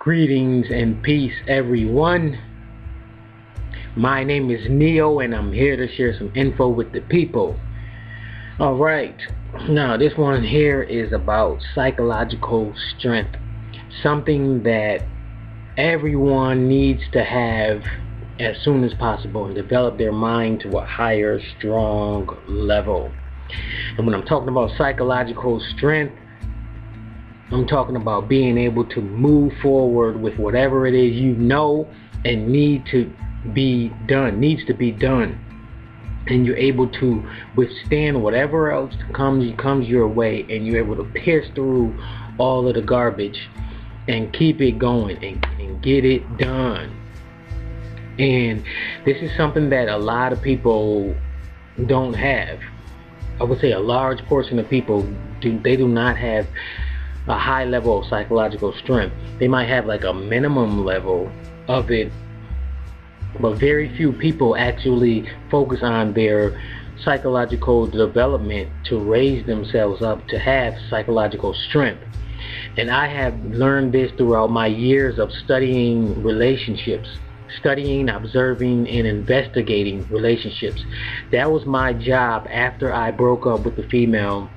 Greetings and peace, everyone. My name is Neo, and I'm here to share some info with the people. Alright, now this one here is about psychological strength. Something that everyone needs to have as soon as possible and develop their mind to a higher, strong level. And when I'm talking about psychological strength, I'm talking about being able to move forward with whatever it is you know and needs to be done, and you're able to withstand whatever else comes your way, and you're able to pierce through all of the garbage and keep it going and get it done. And this is something that a lot of people don't have. I would say a large portion of people do not have a high level of psychological strength. They might have like a minimum level of it, but very few people actually focus on their psychological development to raise themselves up to have psychological strength. And I have learned this throughout my years of studying relationships, studying, observing, and investigating relationships. That was my job after I broke up with the female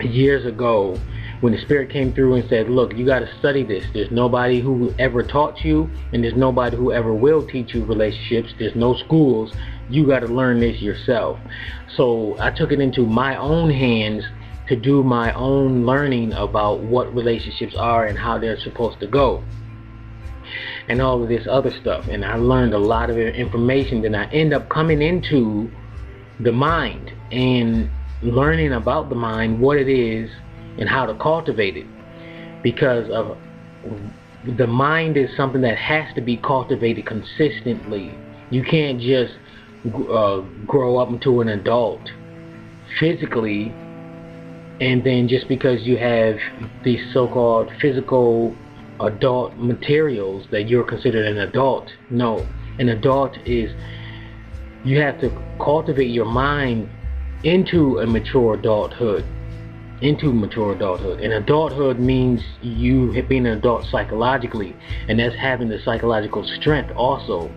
years ago, when the spirit came through and said, look, you got to study this. There's nobody who ever taught you, and there's nobody who ever will teach you relationships. There's no schools. You got to learn this yourself. So I took it into my own hands to do my own learning about what relationships are and how they're supposed to go, and all of this other stuff. And I learned a lot of information. Then I end up coming into the mind and learning about the mind, what it is, and how to cultivate it, because of the mind is something that has to be cultivated consistently. You can't just grow up into an adult physically, and then just because you have these so-called physical adult materials that you're considered an adult. No, an adult is, you have to cultivate your mind into mature adulthood. And adulthood means you being an adult psychologically, and that's having the psychological strength also.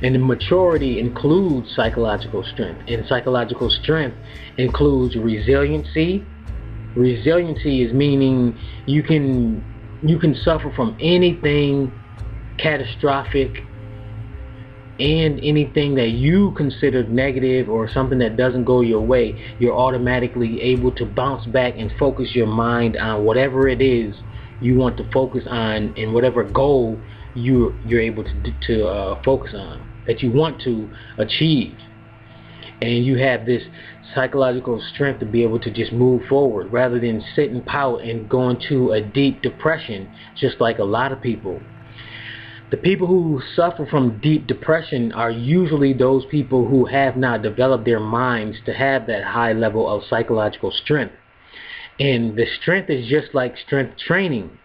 And the maturity includes psychological strength, and psychological strength includes resiliency. Resiliency is meaning you can suffer from anything catastrophic and anything that you considered negative or something that doesn't go your way. You're automatically able to bounce back and focus your mind on whatever it is you want to focus on, and whatever goal you're able to focus on that you want to achieve. And you have this psychological strength to be able to just move forward rather than sit and pout and go into a deep depression, just like a lot of people. The people who suffer from deep depression are usually those people who have not developed their minds to have that high level of psychological strength. And the strength is just like strength training.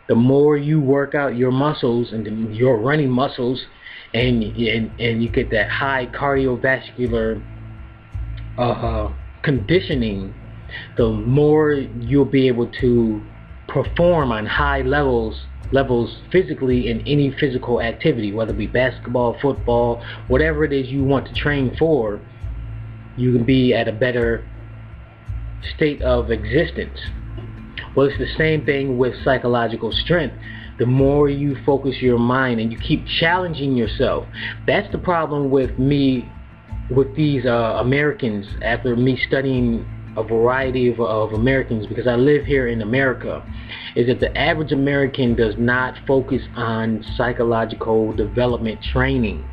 The more you work out your muscles and your running muscles, and you get that high cardiovascular conditioning, the more you'll be able to perform on high levels physically in any physical activity, whether it be basketball, football, whatever it is you want to train for. You can be at a better state of existence. Well, it's the same thing with psychological strength. The more you focus your mind and you keep challenging yourself. That's the problem with me, with these Americans, after me studying a variety of Americans, because I live here in America, is that the average American does not focus on psychological development training.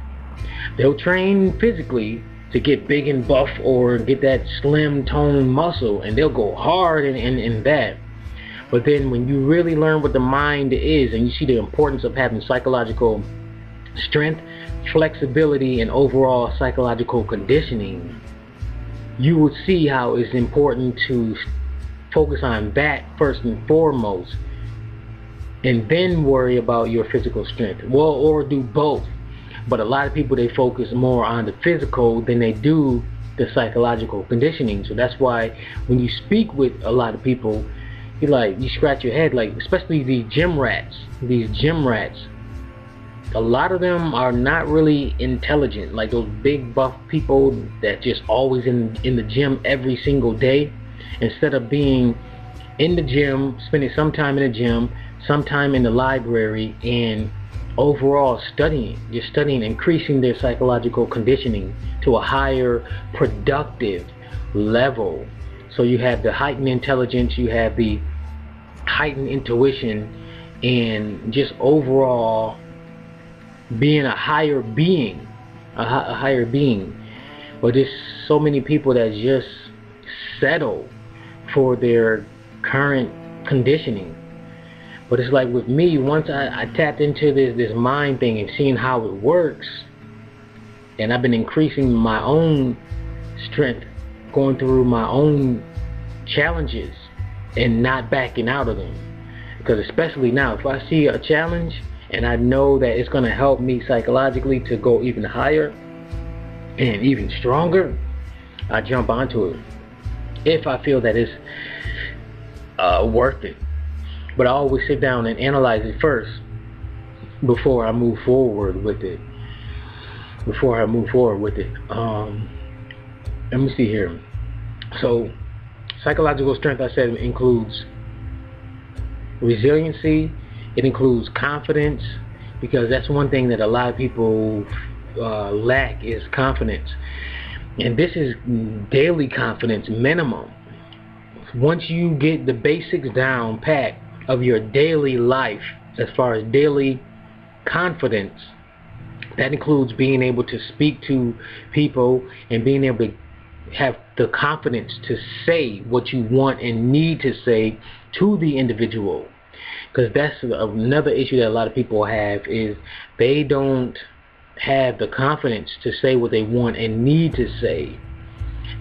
They'll train physically to get big and buff or get that slim toned muscle, and they'll go hard in that. But then when you really learn what the mind is, and you see the importance of having psychological strength, flexibility, and overall psychological conditioning, you will see how it's important to focus on that first and foremost, and then worry about your physical strength. Well, or do both. But a lot of people, they focus more on the physical than they do the psychological conditioning. So that's why when you speak with a lot of people, you scratch your head, like, especially these gym rats. A lot of them are not really intelligent, like those big buff people that just always in the gym every single day. Instead of being in the gym, spending some time in the gym, some time in the library, and overall just studying, increasing their psychological conditioning to a higher productive level. So you have the heightened intelligence, you have the heightened intuition, and just overall being a higher being, a higher being. But there's so many people that just settle for their current conditioning. But it's like with me, once I tapped into this mind thing and seeing how it works, and I've been increasing my own strength, going through my own challenges and not backing out of them. Because especially now, if I see a challenge and I know that it's going to help me psychologically to go even higher and even stronger, I jump onto it if I feel that it's worth it. But I always sit down and analyze it first before I move forward with it. Let me see here. So psychological strength, I said, includes resiliency. It includes confidence, because that's one thing that a lot of people lack, is confidence. And this is daily confidence minimum. Once you get the basics down pat of your daily life, as far as daily confidence, that includes being able to speak to people and being able to have the confidence to say what you want and need to say to the individual. Because that's another issue that a lot of people have, is they don't have the confidence to say what they want and need to say.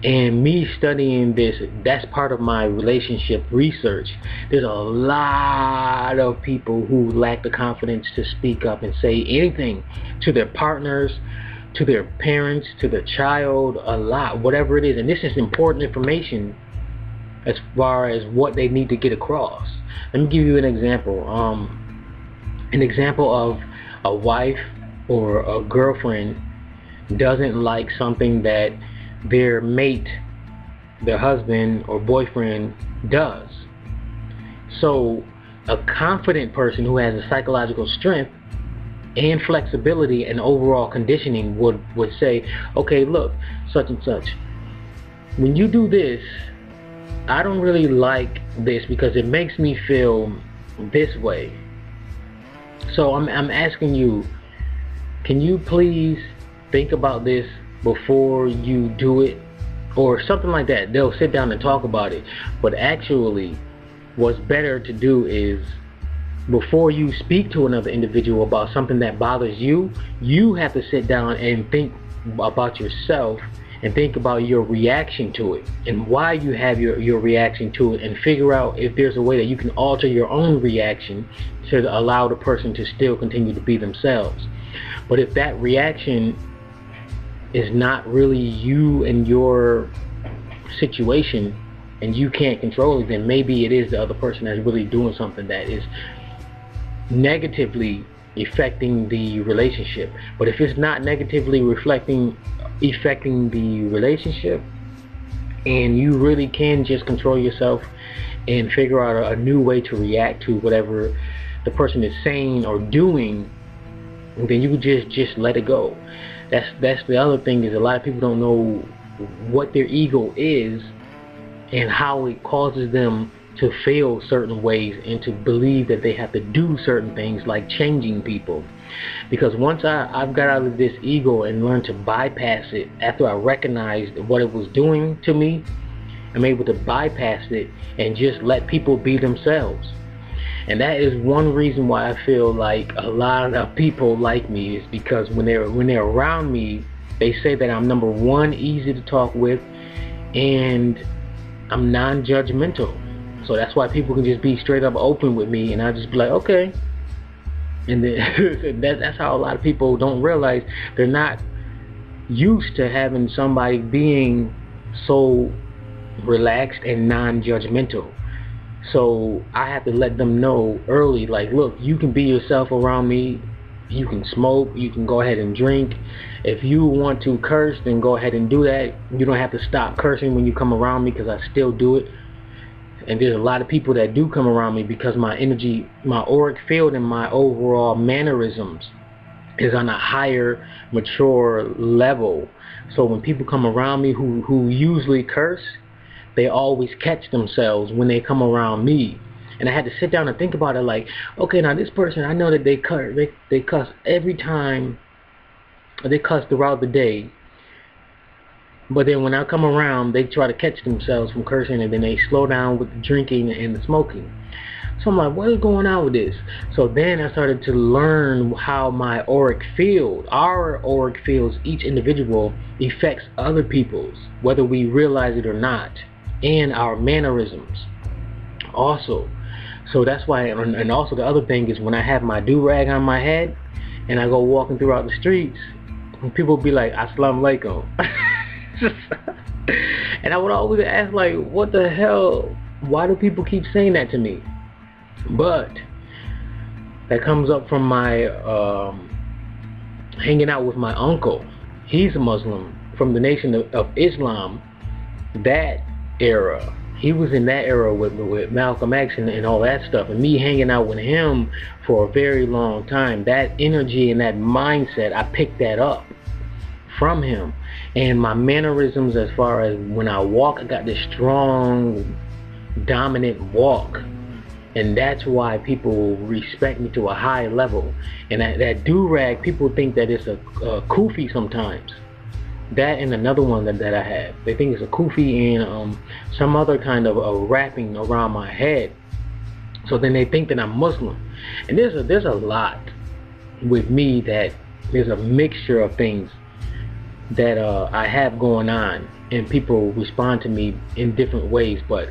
And me studying this, that's part of my relationship research. There's a lot of people who lack the confidence to speak up and say anything to their partners, to their parents, to their child, a lot, whatever it is. And this is important information as far as what they need to get across. Let me give you an example. An example of a wife or a girlfriend doesn't like something that their mate, their husband or boyfriend does. So a confident person who has a psychological strength and flexibility and overall conditioning would say, okay, look, such and such, when you do this, I don't really like this because it makes me feel this way. So I'm asking you, can you please think about this before you do it, or something like that. They'll sit down and talk about it. But actually, what's better to do is, before you speak to another individual about something that bothers you, you have to sit down and think about yourself and think about your reaction to it and why you have your reaction to it, and figure out if there's a way that you can alter your own reaction to allow the person to still continue to be themselves. But if that reaction is not really you and your situation and you can't control it, then maybe it is the other person that's really doing something that is negatively affecting the relationship. But if it's not negatively affecting the relationship, and you really can just control yourself and figure out a new way to react to whatever the person is saying or doing, then you just let it go. That's the other thing, is a lot of people don't know what their ego is and how it causes them to feel certain ways and to believe that they have to do certain things, like changing people. Because once I've got out of this ego and learned to bypass it, after I recognized what it was doing to me, I'm able to bypass it and just let people be themselves. And that is one reason why I feel like a lot of people like me, is because when they're around me, they say that I'm, number one, easy to talk with, and I'm non-judgmental. So that's why people can just be straight up open with me, and I just be like, okay. And then that's how a lot of people don't realize they're not used to having somebody being so relaxed and non-judgmental. So I have to let them know early, like, look, you can be yourself around me. You can smoke, you can go ahead and drink. If you want to curse, then go ahead and do that. You don't have to stop cursing when you come around me, because I still do it. And there's a lot of people that do come around me because my energy, my auric field, and my overall mannerisms is on a higher, mature level. So when people come around me who usually curse, they always catch themselves when they come around me. And I had to sit down and think about it, like, okay, now this person, I know that they cuss every time, they cuss throughout the day, but then when I come around, they try to catch themselves from cursing, and then they slow down with the drinking and the smoking. So I'm like, what is going on with this? So then I started to learn how my auric field, our auric fields, each individual, affects other people's, whether we realize it or not, and our mannerisms also. So that's why, and also the other thing is, when I have my do-rag on my head and I go walking throughout the streets, people be like, Assalamu alaikum. And I would always ask, like, what the hell? Why do people keep saying that to me? But that comes up from my hanging out with my uncle. He's a Muslim from the Nation of Islam, that era. He was in that era with Malcolm X and all that stuff, and me hanging out with him for a very long time. That energy and that mindset, I picked that up from him. And my mannerisms, as far as when I walk, I got this strong, dominant walk. And that's why people respect me to a high level. And that do-rag, people think that it's a kufi sometimes. That and another one that I have. They think it's a kufi and some other kind of wrapping around my head. So then they think that I'm Muslim. And there's a lot with me, that there's a mixture of things that I have going on, and people respond to me in different ways. But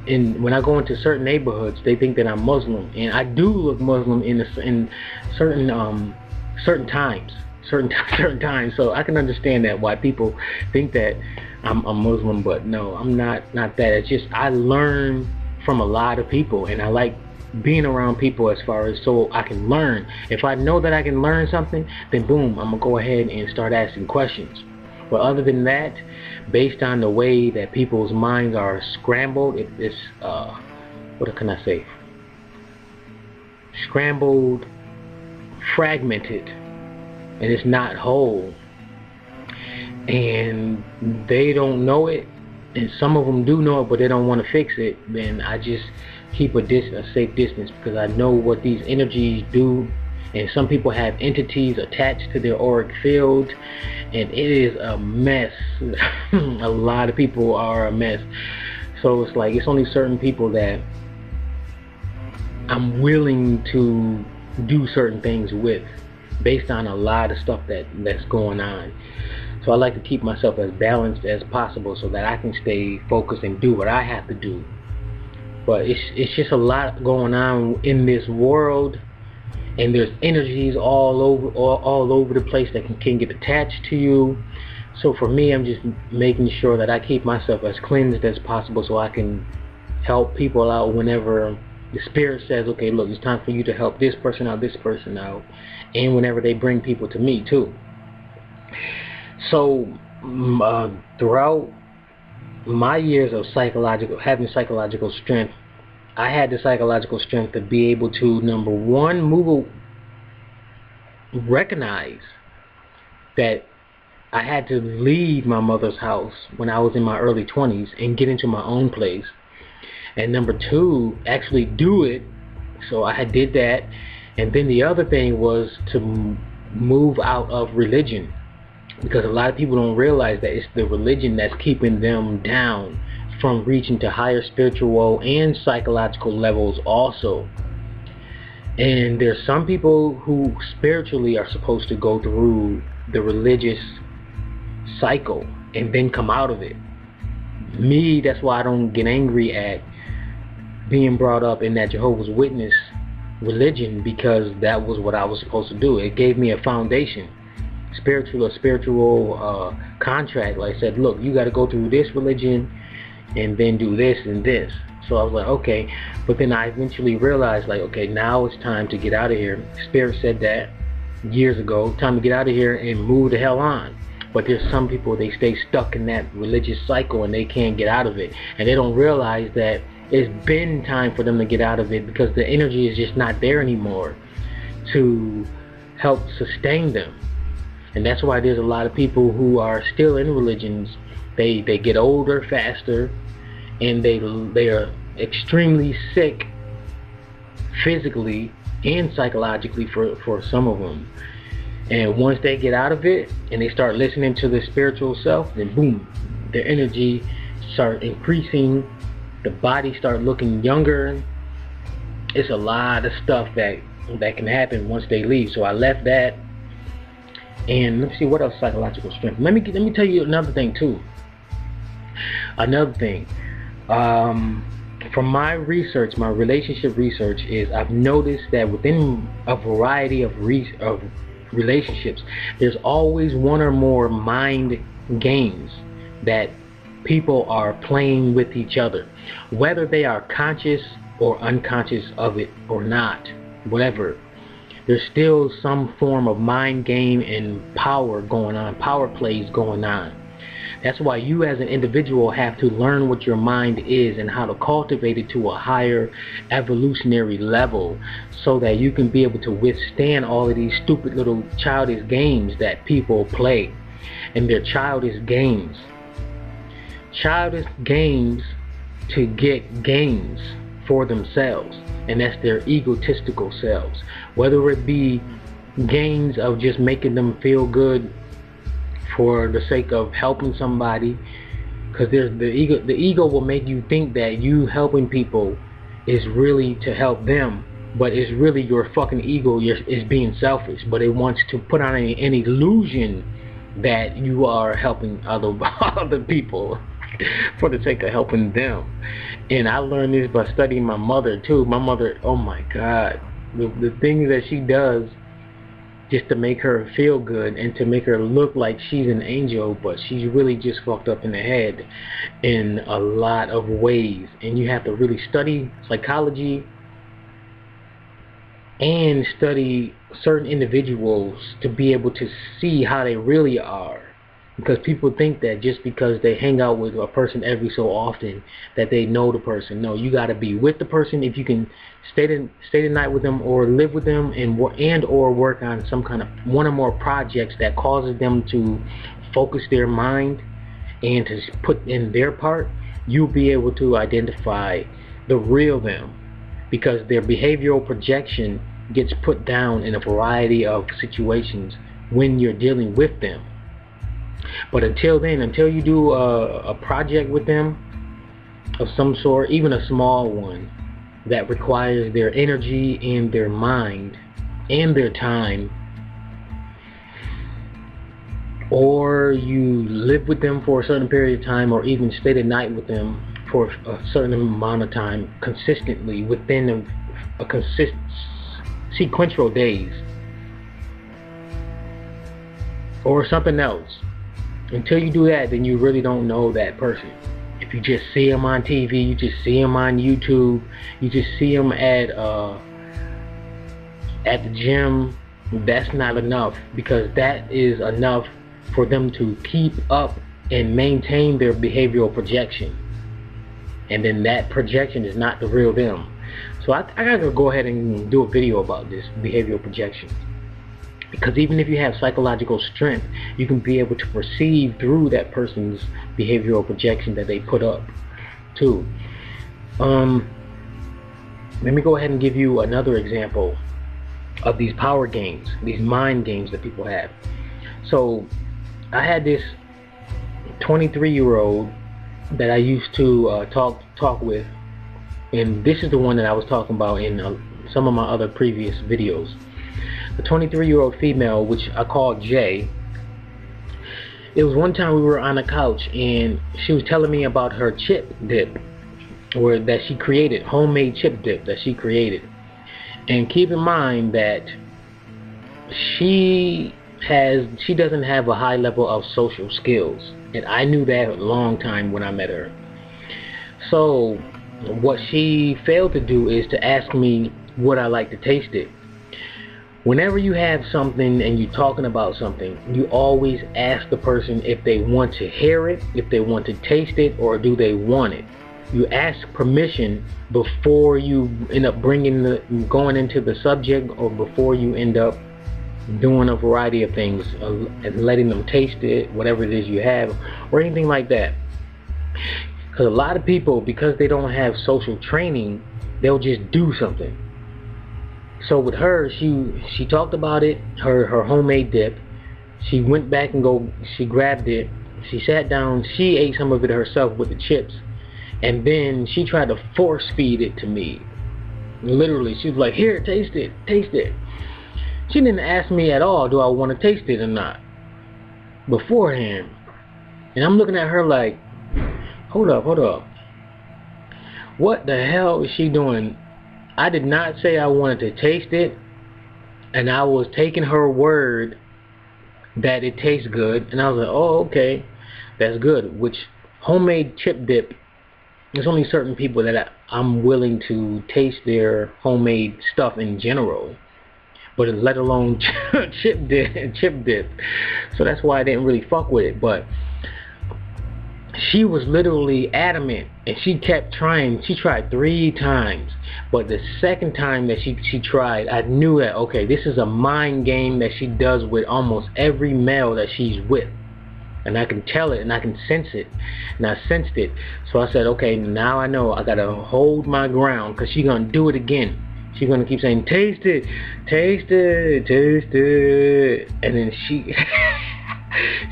when I go into certain neighborhoods, they think that I'm Muslim, and I do look Muslim in certain times. So I can understand that why people think that I'm Muslim, but no, I'm not that. It's just I learn from a lot of people, and I like being around people, as far as so I can learn. If I know that I can learn something, then boom, I'm gonna go ahead and start asking questions. But other than that, based on the way that people's minds are scrambled, it's what can I say? Scrambled, fragmented, and it's not whole. And they don't know it, and some of them do know it, but they don't want to fix it. Then I just keep a safe distance, because I know what these energies do. And some people have entities attached to their auric field, and it is a mess. A lot of people are a mess. So it's like, it's only certain people that I'm willing to do certain things with, based on a lot of stuff that's going on. So I like to keep myself as balanced as possible, so that I can stay focused and do what I have to do. But it's just a lot going on in this world, and there's energies all over the place that can get attached to you. So for me, I'm just making sure that I keep myself as cleansed as possible, so I can help people out whenever the spirit says, okay, look, it's time for you to help this person out, and whenever they bring people to me too. So throughout my years of having psychological strength, I had the psychological strength to be able to, number one, recognize that I had to leave my mother's house when I was in my early 20s and get into my own place. And number two, actually do it. So I did that. And then the other thing was to move out of religion, because a lot of people don't realize that it's the religion that's keeping them down from reaching to higher spiritual and psychological levels also. And there's some people who spiritually are supposed to go through the religious cycle and then come out of it. Me, that's why I don't get angry at being brought up in that Jehovah's Witness religion, because that was what I was supposed to do. It gave me a foundation, spiritual contract. Like I said, look, you got to go through this religion and then do this and this. So I was like, okay. But then I eventually realized, like, okay, now it's time to get out of here. Spirit said that years ago, time to get out of here and move the hell on. But there's some people, they stay stuck in that religious cycle and they can't get out of it. And they don't realize that it's been time for them to get out of it, because the energy is just not there anymore to help sustain them. And that's why there's a lot of people who are still in religions. They get older faster, and they are extremely sick physically and psychologically for some of them. And once they get out of it and they start listening to their spiritual self, then boom, their energy start increasing, the body start looking younger. It's a lot of stuff that can happen once they leave. So I left that. And let's see what else. Psychological strength. Let me tell you another thing too. Another thing, from my research, my relationship research, is I've noticed that within a variety of relationships, there's always one or more mind games that people are playing with each other, whether they are conscious or unconscious of it or not. Whatever, there's still some form of mind game and power going on, power plays going on. That's why you as an individual have to learn what your mind is and how to cultivate it to a higher evolutionary level, so that you can be able to withstand all of these stupid little childish games that people play. And they're childish games. Childish games to get gains for themselves. And that's their egotistical selves. Whether it be gains of just making them feel good for the sake of helping somebody, because there's the ego will make you think that you helping people is really to help them, but it's really your fucking ego is being selfish. But it wants to put on an illusion that you are helping other people for the sake of helping them. And I learned this by studying my mother too. My mother, oh my God, the things that she does just to make her feel good and to make her look like she's an angel, but she's really just fucked up in the head in a lot of ways. And you have to really study psychology and study certain individuals to be able to see how they really are. Because people think that just because they hang out with a person every so often that they know the person. No, you got to be with the person. If you can stay the night with them or live with them and or work on some kind of one or more projects that causes them to focus their mind and to put in their part, you'll be able to identify the real them, because their behavioral projection gets put down in a variety of situations when you're dealing with them. But until then, until you do a project with them of some sort, even a small one that requires their energy and their mind and their time, or you live with them for a certain period of time, or even stay the night with them for a certain amount of time consistently within a sequential days, or something else. Until you do that, then you really don't know that person. If you just see them on TV, you just see them on YouTube, you just see them at the gym, that's not enough, because that is enough for them to keep up and maintain their behavioral projection. And then that projection is not the real them. So I gotta go ahead and do a video about this behavioral projection. Because even if you have psychological strength, you can be able to perceive through that person's behavioral projection that they put up too. Let me go ahead and give you another example of these power games, these mind games that people have. So I had this 23-year-old that I used to talk with, and this is the one that I was talking about in some of my other previous videos. The 23-year-old female, which I call Jay. It was one time we were on a couch and she was telling me about her chip dip, or that she created, homemade chip dip that she created. And keep in mind that she doesn't have a high level of social skills, and I knew that a long time when I met her. So what she failed to do is to ask me would I like to taste it. Whenever you have something and you're talking about something, you always ask the person if they want to hear it, if they want to taste it, or do they want it. You ask permission before you end up going into the subject, or before you end up doing a variety of things and letting them taste it, whatever it is you have, or anything like that. Because a lot of people, because they don't have social training, they'll just do something. So with her, she talked about it, her homemade dip. She went back and she grabbed it. She sat down. She ate some of it herself with the chips, and then she tried to force feed it to me. Literally, she was like, "Here, taste it, taste it." She didn't ask me at all, do I want to taste it or not, beforehand. And I'm looking at her like, hold up. What the hell is she doing? I did not say I wanted to taste it, and I was taking her word that it tastes good, and I was like, oh, okay, that's good. Which, homemade chip dip, there's only certain people that I'm willing to taste their homemade stuff in general, but let alone chip dip. So that's why I didn't really fuck with it. But she was literally adamant, and she kept trying. She tried 3 times, but the second time that she tried, I knew that, okay, this is a mind game that she does with almost every male that she's with, and I can tell it, and I can sense it, and I sensed it. So I said, okay, now I know I gotta hold my ground, because she's gonna do it again. She's gonna keep saying, taste it, taste it, taste it, and then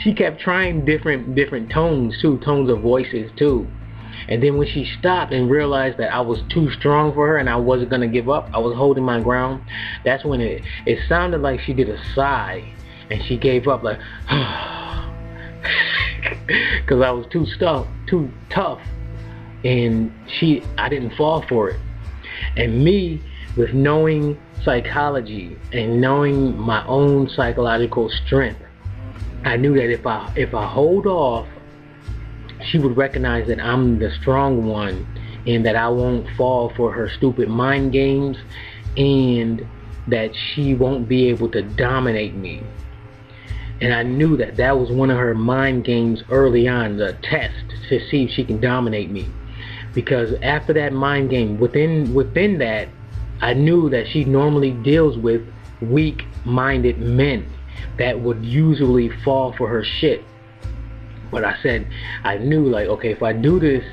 she kept trying different tones too, tones of voices too. And then when she stopped and realized that I was too strong for her and I wasn't gonna give up, I was holding my ground, that's when it sounded like she did a sigh and she gave up, like because I was too tough, and I didn't fall for it. And me, with knowing psychology and knowing my own psychological strength, I knew that if I hold off, she would recognize that I'm the strong one, and that I won't fall for her stupid mind games, and that she won't be able to dominate me. And I knew that that was one of her mind games early on, the test to see if she can dominate me. Because after that mind game, within that, I knew that she normally deals with weak-minded men that would usually fall for her shit. But I said, I knew, like, okay, if I do this,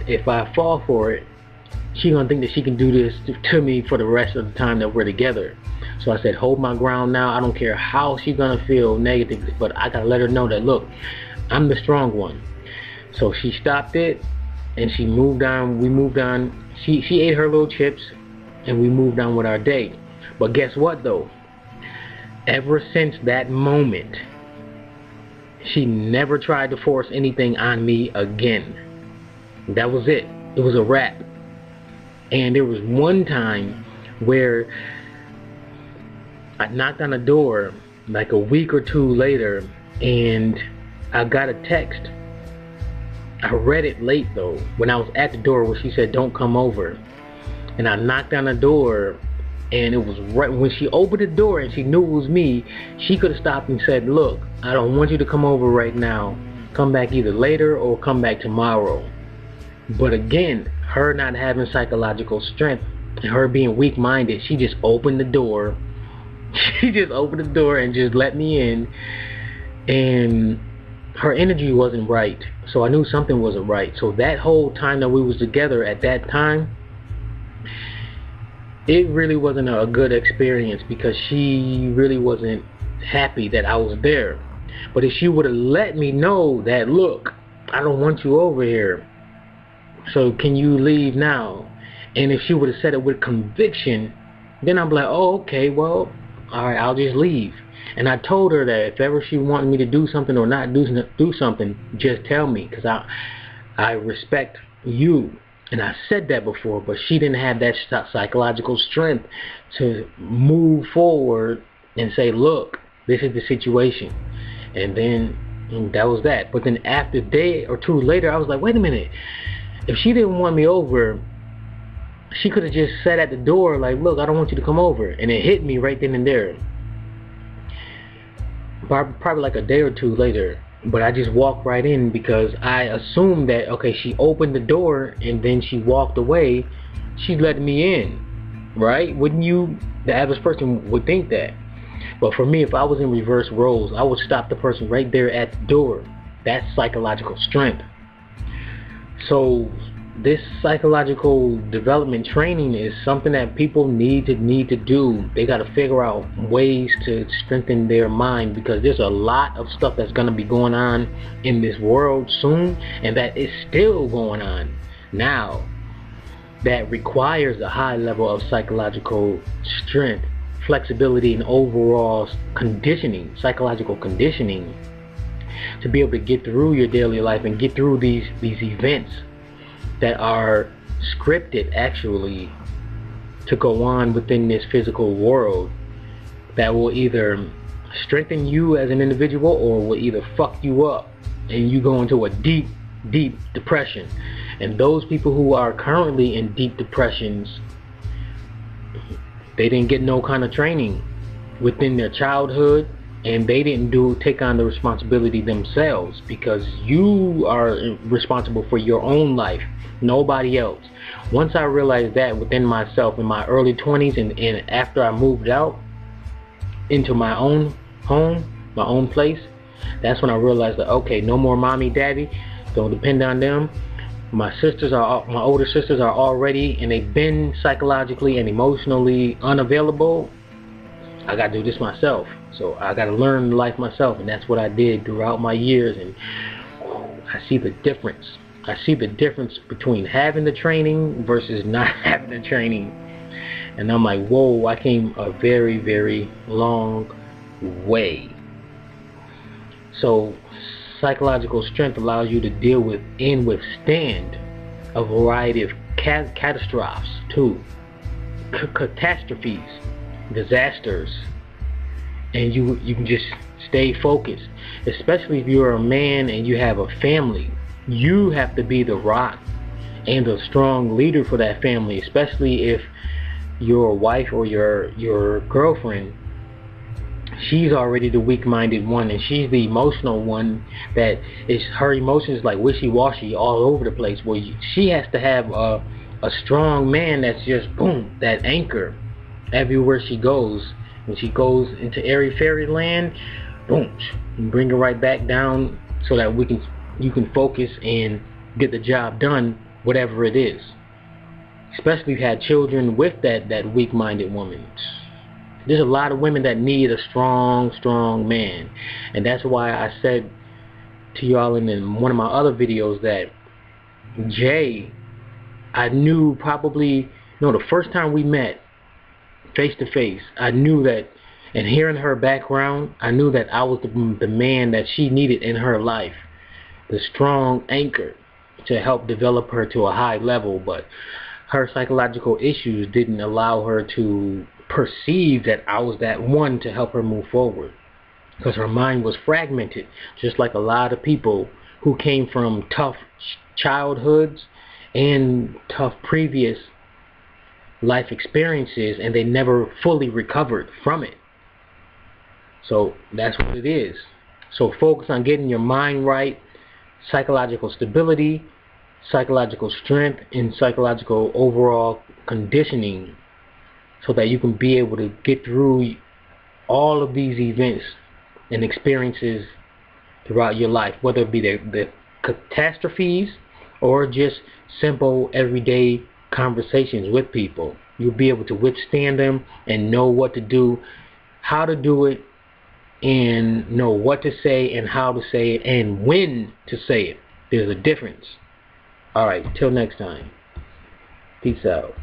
if I fall for it, she gonna think that she can do this to me for the rest of the time that we're together. So I said, hold my ground now. I don't care how she's gonna feel negatively, but I gotta let her know that, look, I'm the strong one. So she stopped it, and she moved on. We moved on. She ate her little chips, and we moved on with our day. But guess what, though? Ever since that moment, she never tried to force anything on me again. That was it. It was a wrap. And there was one time where I knocked on the door like a week or 2 later, and I got a text. I read it late though, when I was at the door, where she said, don't come over. And I knocked on the door, and it was right when she opened the door and she knew it was me. She could have stopped and said, look, I don't want you to come over right now. Come back either later or come back tomorrow. But again, her not having psychological strength and her being weak-minded, she just opened the door. She just opened the door and just let me in. And her energy wasn't right. So I knew something wasn't right. So that whole time that we was together at that time, it really wasn't a good experience, because she really wasn't happy that I was there. But if she would have let me know that, look, I don't want you over here, so can you leave now? And if she would have said it with conviction, then I'm like, oh, okay, well, alright, I'll just leave. And I told her that if ever she wanted me to do something or not do something, just tell me, because I respect you. And I said that before, but she didn't have that psychological strength to move forward and say, look, this is the situation. And then that was that. But then after a day or 2 later, I was like, wait a minute. If she didn't want me over, she could have just sat at the door like, look, I don't want you to come over. And it hit me right then and there. Probably like a day or two later. But I just walked right in because I assumed that, okay, she opened the door and then she walked away. She's letting me in, right? Wouldn't you? The average person would think that. But for me, if I was in reverse roles, I would stop the person right there at the door. That's psychological strength. So this psychological development training is something that people need to do. They got to figure out ways to strengthen their mind, because there's a lot of stuff that's going to be going on in this world soon, and that is still going on now, that requires a high level of psychological strength, flexibility, and overall conditioning, psychological conditioning, to be able to get through your daily life and get through these events that are scripted actually to go on within this physical world, that will either strengthen you as an individual or will either fuck you up and you go into a deep depression. And those people who are currently in deep depressions, they didn't get no kind of training within their childhood, and they didn't take on the responsibility themselves, because you are responsible for your own life, nobody else. Once I realized that within myself in my early 20s, and after I moved out into my own home, my own place, that's when I realized that, okay, no more mommy, daddy, don't depend on them. My older sisters are already, and they've been psychologically and emotionally unavailable. I gotta do this myself. So I gotta learn life myself, and that's what I did throughout my years. And I see the difference. I see the difference between having the training versus not having the training. And I'm like, whoa, I came a very, very long way. So psychological strength allows you to deal with and withstand a variety of catastrophes too, catastrophes, disasters, and you can just stay focused. Especially if you're a man and you have a family, you have to be the rock and the strong leader for that family. Especially if your wife or your girlfriend, she's already the weak-minded one, and she's the emotional one, that is, her emotions like wishy-washy all over the place. Well, she has to have a strong man that's just boom, that anchor everywhere she goes. When she goes into airy fairy land, boom, and bring her right back down, so that you can focus and get the job done, whatever it is. Especially if you had children with that weak-minded woman. There's a lot of women that need a strong man. And that's why I said to y'all in one of my other videos that Jay, I knew the first time we met face to face, I knew that, and hearing her background, I knew that I was the man that she needed in her life, the strong anchor to help develop her to a high level. But her psychological issues didn't allow her to perceive that I was that one to help her move forward, because her mind was fragmented, just like a lot of people who came from tough childhoods and tough previous life experiences, and they never fully recovered from it. So that's what it is. So focus on getting your mind right, psychological stability, psychological strength, and psychological overall conditioning, so that you can be able to get through all of these events and experiences throughout your life, whether it be the catastrophes or just simple everyday conversations with people. You'll be able to withstand them and know what to do, how to do it, and know what to say and how to say it and when to say it. There's a difference. Alright, till next time. Peace out.